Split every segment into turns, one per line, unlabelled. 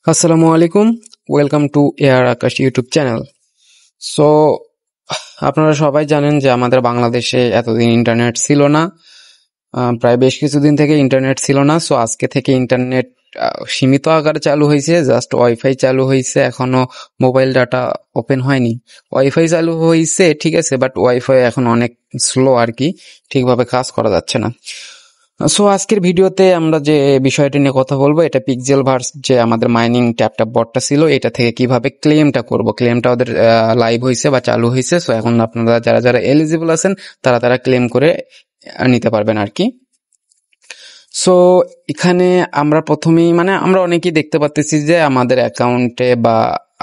আসসালামু আলাইকুম, welcome to air Akash YouTube channel. So আপনারা সবাই জানেন যে আমাদের বাংলাদেশে এতদিন ইন্টারনেট ছিল না। প্রায় বেশ কিছুদিন থেকে ইন্টারনেট ছিল না। সো আজকে থেকে ইন্টারনেট সীমিত আকারে চালু হয়েছে, জাস্ট ওয়াইফাই চালু হয়েছে, এখনো মোবাইল ডাটা ওপেন হয়নি। ওয়াইফাই চালু হয়েছে ঠিক আছে, বাট ওয়াইফাই এখন অনেক স্লো আর কি, ঠিকভাবে কাজ করা যাচ্ছে না। সো আজকের ভিডিওতে আমরা যে বিষয়টা নিয়ে কথা বলবো, এটা পিক্সেল ভার্স যে আমাদের মাইনিং ট্যাপ বটটা ছিল, এটা থেকে কিভাবে ক্লেমটা করব। ক্লেমটা ওদের লাইভ হয়েছে বা চালু হয়েছে। সো এখন আপনারা যারা যারা এলিজিবল আছেন তারা তারা ক্লেম করে নিতে পারবেন আর কি। সো এখানে আমরা প্রথমেই আমরা অনেকেই দেখতে পাচ্ছি যে আমাদের অ্যাকাউন্টে বা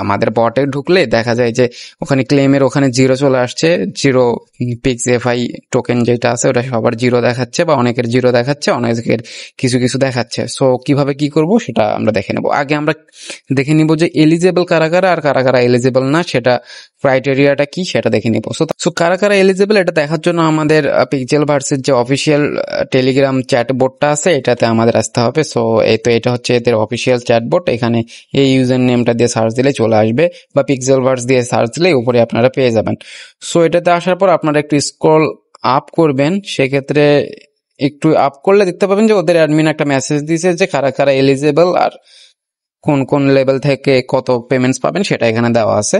আমাদের বটে ঢুকলে দেখা যায় যে ওখানে ক্লেমের ওখানে জিরো চলে আসছে। জিরো পিক্স এফআই টোকেন যেটা আছে ওটা সবার জিরো দেখাচ্ছে, বা অনেকের জিরো দেখাচ্ছে, অনেকের কিছু কিছু দেখাচ্ছে। সো কিভাবে কি করব সেটা আমরা দেখে নেব। আগে আমরা দেখে নিব যে এলিজেবল কারা কারা আর কারা কারা এলিজেবল না, সেটা ক্রাইটেরিয়াটা কি সেটা দেখে নিব। সো কারা কারা এলিজেবল এটা দেখার জন্য আমাদের পিক্সেল ভার্সের যে অফিসিয়াল টেলিগ্রাম চ্যাট বোর্ডটা আছে এটাতে আমাদের আসতে হবে। সো এটা হচ্ছে এদের অফিসিয়াল চ্যাট বোর্ড। এখানে এই ইউজার নেমটা দিয়ে সার্চ দিলে চলে আসবে, বা পিক্সেল ভার্স দিয়ে সার্চ দিলে উপরে আপনারা পেয়ে যাবেন। সো এটাতে আসার পর আপনারা একটু স্ক্রল আপ করবেন। সেক্ষেত্রে একটু আপ করলে দেখতে পাবেন যে ওদের অ্যাডমিন একটা মেসেজ দিয়েছে যে কারা কারা এলিজেবল আর কোন কোন লেভেল থেকে কত পেমেন্টস পাবেন সেটা এখানে দেওয়া আছে।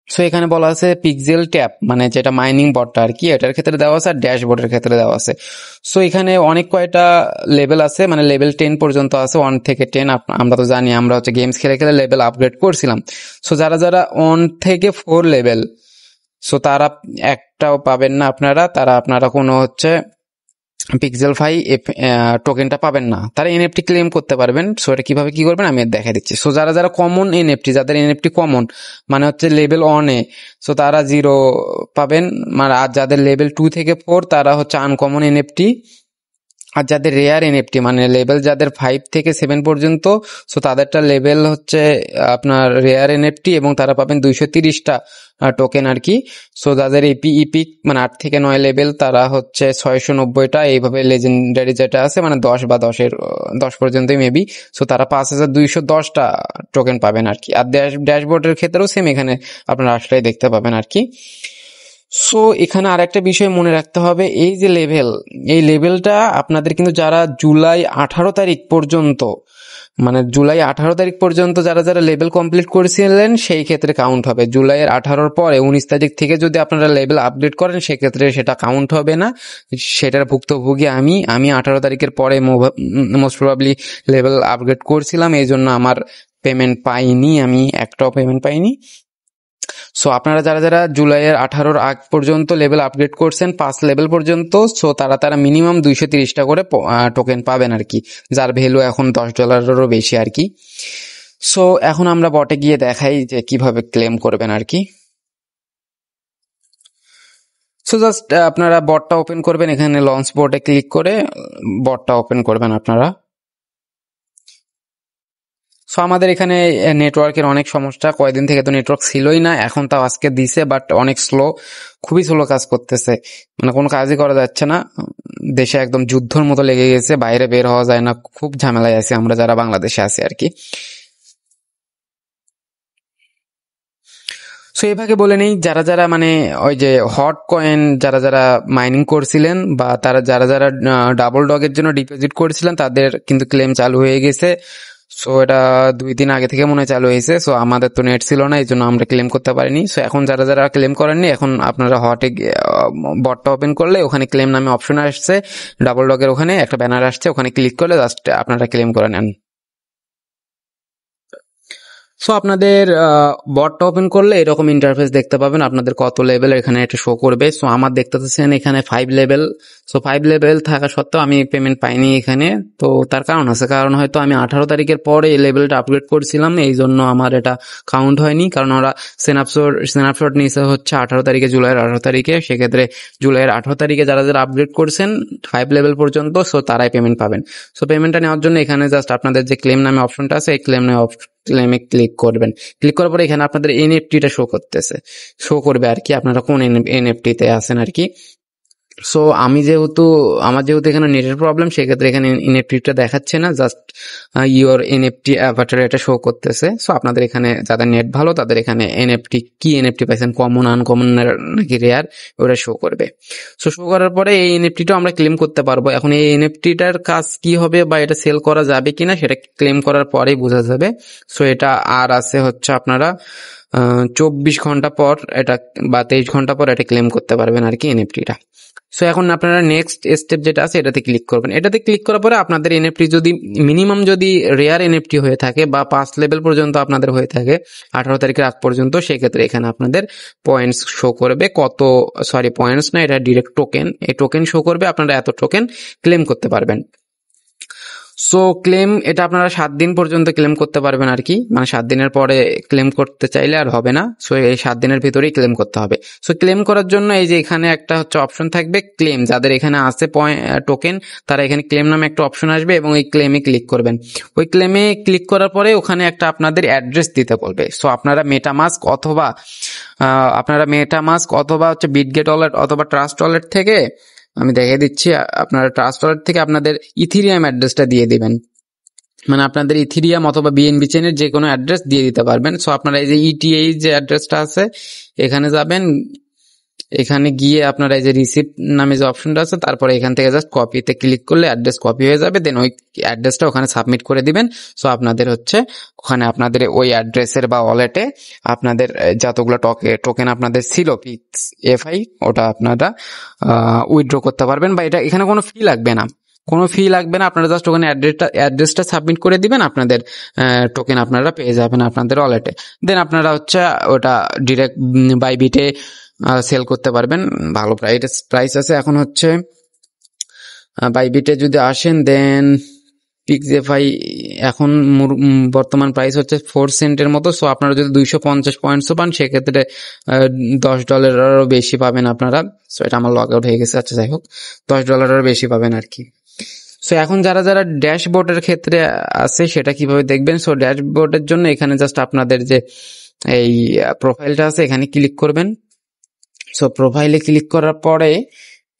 সো এখানে বলা আছে পিক্সেল ট্যাপ, মানে যেটা মাইনিং বটটা আর কি, এটার ক্ষেত্রে দেওয়া আছে আর ড্যাশবোর্ডের ক্ষেত্রে দেওয়া আছে। সো এখানে অনেক কয়টা লেভেল আছে, মানে লেভেল 10 পর্যন্ত আছে, 1 থেকে 10। আমরা তো জানি, আমরা হচ্ছে গেমস খেলে খেলে লেভেল আপগ্রেড করছিলাম। সো যারা যারা 1 থেকে 4 লেভেল, সো তারা একটাও পাবেন না আপনারা, আপনারা কোনো হচ্ছে পিক্সেল ফাই টোকেনটা পাবেন না। তারা এনএফটি ক্লেম করতে পারবেন। সো এটা কিভাবে কি করবেন আমি দেখা দিচ্ছি। সো যারা যারা কমন এনএফটি, যাদের এনএফটি কমন মানে হচ্ছে লেভেল 1-এ, সো তারা 0 পাবেন। আর যাদের লেভেল 2 থেকে 4 তারা হচ্ছে আনকমন এনএফটি। আর যাদের রেয়ার এনএফটি মানে লেভেল যাদের 5 থেকে 7 পর্যন্ত, সো তাদেরটা লেভেল হচ্ছে আপনার রেয়ার এনএফটি, এবং তারা পাবেন 230টা টোকেন আর কি। সো যাদের ইপিক মানে 8 থেকে 9 লেভেল তারা হচ্ছে 690টা। এইভাবে লেজেন্ডারি যেটা আছে মানে 10 বা 10 পর্যন্তই মেবি, সো তারা 5210টা টোকেন পাবেন আর কি। আর ড্যাশবোর্ডের ক্ষেত্রেও সেম, এখানে আপনারা আসলেই দেখতে পাবেন আর কি। সো এখানে আর একটা বিষয় মনে রাখতে হবে, এই যে এই লেভেলটা আপনাদের কিন্তু যারা জুলাই 18 তারিখ পর্যন্ত, মানে জুলাই 18 তারিখ পর্যন্ত যারা যারা লেভেল কমপ্লিট করেছিলেন সেই ক্ষেত্রে কাউন্ট হবে। জুলাইয়ের 18-র পরে 19 তারিখ থেকে যদি আপনারা লেভেল আপডেট করেন সেক্ষেত্রে সেটা কাউন্ট হবে না। সেটার ভুক্তভোগী আমি 18 তারিখের পরে মোস্ট প্রবাবলি লেভেল আপগ্রেড করছিলাম, এই জন্য আমার পেমেন্ট পাইনি, আমি একটাও পেমেন্ট পাইনি। সো আপনারা যারা যারা জুলাইয়ের 18-র আগ পর্যন্ত লেভেল আপগ্রেড করছেন 5 লেভেল পর্যন্ত, সো তারা মিনিমাম 230টা করে টোকেন পাবেন আর কি, যার ভ্যালু এখন $10-এরও বেশি আর কি। সো এখন আমরা বটে গিয়ে দেখাই যে কিভাবে ক্লেম করবেন আর কি। সো জাস্ট আপনারা বটটা ওপেন করবেন, এখানে লঞ্চ বোর্ডে ক্লিক করে বটটা ওপেন করবেন আপনারা। সো আমাদের এখানে নেটওয়ার্কের অনেক সমস্যা, কয়েকদিন থেকে তো নেটওয়ার্ক ছিলই না, এখন তাও আজকে দিছে, বাট অনেক স্লো, খুবই স্লো কাজ করতেছে, মানে কোনো কাজই করা যাচ্ছে না। দেশে একদম যুদ্ধর মতো লেগে গেছে, বাইরে বের হওয়া যায় না, খুব ঝামেলায় আছি আমরা যারা বাংলাদেশে আছি আর কি। সো এভাবে বলে নেই, যারা যারা মানে ওই যে হট কয়েন যারা যারা মাইনিং করছিলেন, বা তারা যারা যারা ডাবল ডগের জন্য ডিপোজিট করেছিলেন তাদের কিন্তু ক্লেম চালু হয়ে গেছে। সো এটা 2 দিন আগে থেকে মনে হয় চালু হয়েছে। সো আমাদের তো নেট ছিল না, এই জন্য আমরা ক্লেম করতে পারিনি। সো এখন যারা যারা ক্লেম করেননি, এখন আপনারা হটে বটটা ওপেন করলে ওখানে ক্লেম নামে অপশন আসছে, ডাবল ডগের ওখানে একটা ব্যানার আসছে, ওখানে ক্লিক করলে জাস্ট আপনারা ক্লেম করে নেন। সো আপনাদের বটটা ওপেন করলে এরকম ইন্টারফেস দেখতে পাবেন, আপনাদের কত লেভেল এখানে এটা শো করবে। সো আমার দেখতে পাচ্ছেন এখানে 5 লেভেল। সো 5 লেভেল থাকা সত্ত্বেও আমি পেমেন্ট পাইনি এখানে। তো তার কারণ আছে, কারণ হয়তো আমি 18 তারিখের পরে এই লেভেলটা আপগ্রেড করছিলাম, এই জন্য আমার এটা কাউন্ট হয়নি। কারণ ওরা স্ন্যাপশট নিয়েছে হচ্ছে 18 তারিখে, জুলাইয়ের 18 তারিখে। সেক্ষেত্রে জুলাইয়ের 18 তারিখে যারা যারা আপগ্রেড করছেন 5 লেভেল পর্যন্ত, সো তারাই পেমেন্ট পাবেন। সো পেমেন্টটা নেওয়ার জন্য এখানে জাস্ট আপনাদের যে ক্লেম নামে অপশনটা আছে, এই ক্লেমে ক্লিক করবেন। ক্লিক করার পরে এখানে আপনাদের এনএফটিটা শো করবে আর কি, আপনারা কোন এনএফটিতে আছেন আর কি। সো আমার যেহেতু এখানে নেটের প্রবলেম, সেক্ষেত্রে এখানে এনএফটিটা দেখাচ্ছে না, জাস্ট ইওর এনএফটি অ্যাভাটার এটা শো করতেছে। সো আপনাদের এখানে যাদের নেট ভালো তাদের এখানে এনএফটি পাইছেন, কমন, আনকমন নাকি রেয়ার, ওটা শো করবে। সো শো করার পরে এই এনএফটিটাও আমরা ক্লেম করতে পারবো। এখন এই এনএফটিটার কাজ কি হবে বা এটা সেল করা যাবে কিনা সেটা ক্লেম করার পরেই বোঝা যাবে। সো এটা আর আছে হচ্ছে আপনারা 24 ঘন্টা পর এটা বা 23 ঘন্টা পর এটা ক্লেম করতে পারবেন আর কি এনএফটিটা। সো এখন আপনারা নেক্সট স্টেপ যেটা আছে এটাতে ক্লিক করবেন। এটাতে ক্লিক করার পরে আপনাদের এনএফটি যদি মিনিমাম যদি রেয়ার এনএফটি হয়ে থাকে বা 5 লেভেল পর্যন্ত আপনাদের হয়ে থাকে 18 তারিখের আগ পর্যন্ত, সেক্ষেত্রে এখানে আপনাদের পয়েন্টস শো করবে। পয়েন্টস না, এটা ডিরেক্ট টোকেন। এই টোকেন শো করবে, আপনারা এত টোকেন ক্লেম করতে পারবেন। সো ক্লেম এটা আপনারা 7 দিন পর্যন্ত ক্লেম করতে পারবেন আর কি, মানে 7 দিনের পরে ক্লেম করতে চাইলে আর হবে না। সো এই 7 দিনের ভিতরেই ক্লেম করতে হবে। সো ক্লেম করার জন্য এই যে এখানে একটা হচ্ছে অপশন থাকবে ক্লেম, যাদের এখানে আছে টোকেন তারা এখানে ক্লেম নামে একটা অপশন আসবে এবং এই ক্লেমে ক্লিক করবেন। ওই ক্লেমে ক্লিক করার পরে ওখানে একটা আপনাদের অ্যাড্রেস দিতে বলবে। সো আপনারা মেটামাস্ক অথবা হচ্ছে বিটগেট ওয়ালেট অথবা ট্রাস্ট ওয়ালেট থেকে, আমি দেখিয়ে দিচ্ছি, আপনারা ট্রাস্ট ওয়ালেট থেকে আপনাদের ইথিরিয়াম অ্যাড্রেসটা দিয়ে দিবেন, মানে আপনাদের ইথিরিয়াম অথবা বিএনবি চেনের যে কোনো অ্যাড্রেস দিয়ে দিতে পারবেন। সো আপনারা এই যে ইটিএইচ যে অ্যাড্রেসটা আছে এখানে যাবেন, এখানে গিয়ে আপনারা এই যে রিসিপ্ট নামে যে অপশনটা আছে তারপরে এখান থেকে জাস্ট কপিতে ক্লিক করলে অ্যাড্রেস কপি হয়ে যাবে, দেন ওই অ্যাড্রেসটা ওখানে সাবমিট করে দিবেন। সো আপনাদের হচ্ছে ওখানে আপনাদের ওই অ্যাড্রেসের বা ওয়ালেটে আপনাদের যতগুলো টোকেন আপনাদের ছিল পিক্স এফআই, ওটা আপনারা উইথড্র করতে পারবেন। বা এখানে কোনো ফি লাগবে না, আপনারা জাস্ট ওখানে অ্যাড্রেসটা সাবমিট করে দিবেন, আপনাদের টোকেন আপনারা পেয়ে যাবেন আপনাদের ওয়ালেটে। দেন আপনারা হচ্ছে ওটা ডিরেক্ট বাইবিটে সেল করতে পারবেন। ভালো প্রাইস আছে এখন হচ্ছে বাইবিটে যদি আসেন, দেন পিক্সএফআই এখন বর্তমান প্রাইস হচ্ছে 4 সেন্টের মতো। সো আপনারা যদি 250 পয়েন্টসও পান সেক্ষেত্রে $10 বেশি পাবেন আপনারা। সো এটা আমার লগ আউট হয়ে গেছে, আচ্ছা যাই হোক, $10 বেশি পাবেন আর কি। সো এখন যারা ড্যাশবোর্ডের ক্ষেত্রে আছে সেটা কিভাবে দেখবেন? সো ড্যাশবোর্ডের জন্য এখানে জাস্ট আপনাদের যে এই প্রোফাইলটা আছে এখানে ক্লিক করবেন। সো প্রোফাইলে ক্লিক করার পরে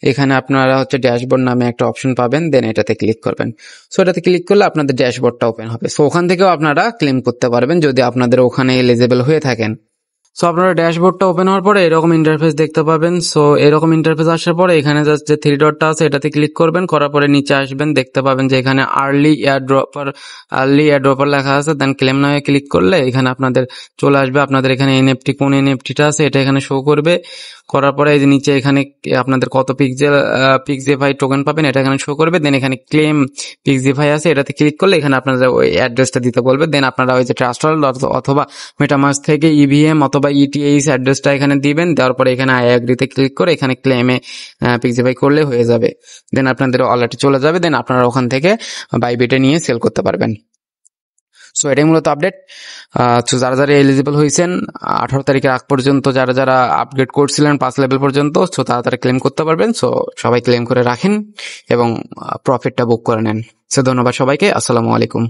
এখানে আপনারা হচ্ছে ড্যাশবোর্ড নামে একটা অপশন পাবেন, দেন এটাতে ক্লিক করবেন। সো এটাতে ক্লিক করলে আপনাদের ড্যাশবোর্ডটা ওপেন হবে। সো ওখান থেকেও আপনারা ক্লেম করতে পারবেন যদি আপনাদের ওখানে এলিজিবল হয়ে থাকেন। সো আপনারা ড্যাশবোর্ডটা ওপেন হওয়ার পরে এরকম ইন্টারফেস দেখতে পাবেন। সো এরকম ইন্টারফেস আসার পরে এখানে জাস্ট যে 3 ডটটা আছে এটাতে ক্লিক করবেন, করার পরে নিচে আসবেন, দেখতে পাবেন যে এখানে আর্লি এয়ারড্রপার লেখা আছে, দেন ক্লেম নামে ক্লিক করলে এখানে আপনাদের চলে আসবে। আপনাদের এখানে কোন এনএফটিটা আছে এটা এখানে শো করবে। করার পরে এই যে নিচে এখানে আপনাদের কত পিক্সিফাই টোকেন পাবেন এটা এখানে শো করবে। দেন এখানে ক্লেম পিক্সিফাই আছে, এটাতে ক্লিক করলে এখানে আপনাদের ওই অ্যাড্রেসটা দিতে বলবে। দেন আপনারা ওই যে ট্রাস্ট ওয়ালেট অথবা মেটামাস্ক থেকে ইভিএম অথবা ইটিএইচ অ্যাড্রেসটা এখানে দিবেন। দেওয়ার পরে এখানে আই অ্যাগ্রিতে ক্লিক করে এখানে ক্লেমে পিক্সিফাই করলে হয়ে যাবে। দেন আপনাদের ওয়ালেটে চলে যাবে, দেন আপনারা ওখান থেকে বাইবিটে নিয়ে সেল করতে পারবেন। সো এটাই মূলত আপডেট। তো যারা এলিজিবল হয়েছেন 18 তারিখের আগ পর্যন্ত, যারা আপগ্রেড করছিলেন 5 লেভেল পর্যন্ত, সো তারা ক্লেম করতে পারবেন। সো সবাই ক্লেম করে রাখেন এবং প্রফিটটা বুক করে নেন। সো ধন্যবাদ সবাইকে, আসসালামু আলাইকুম।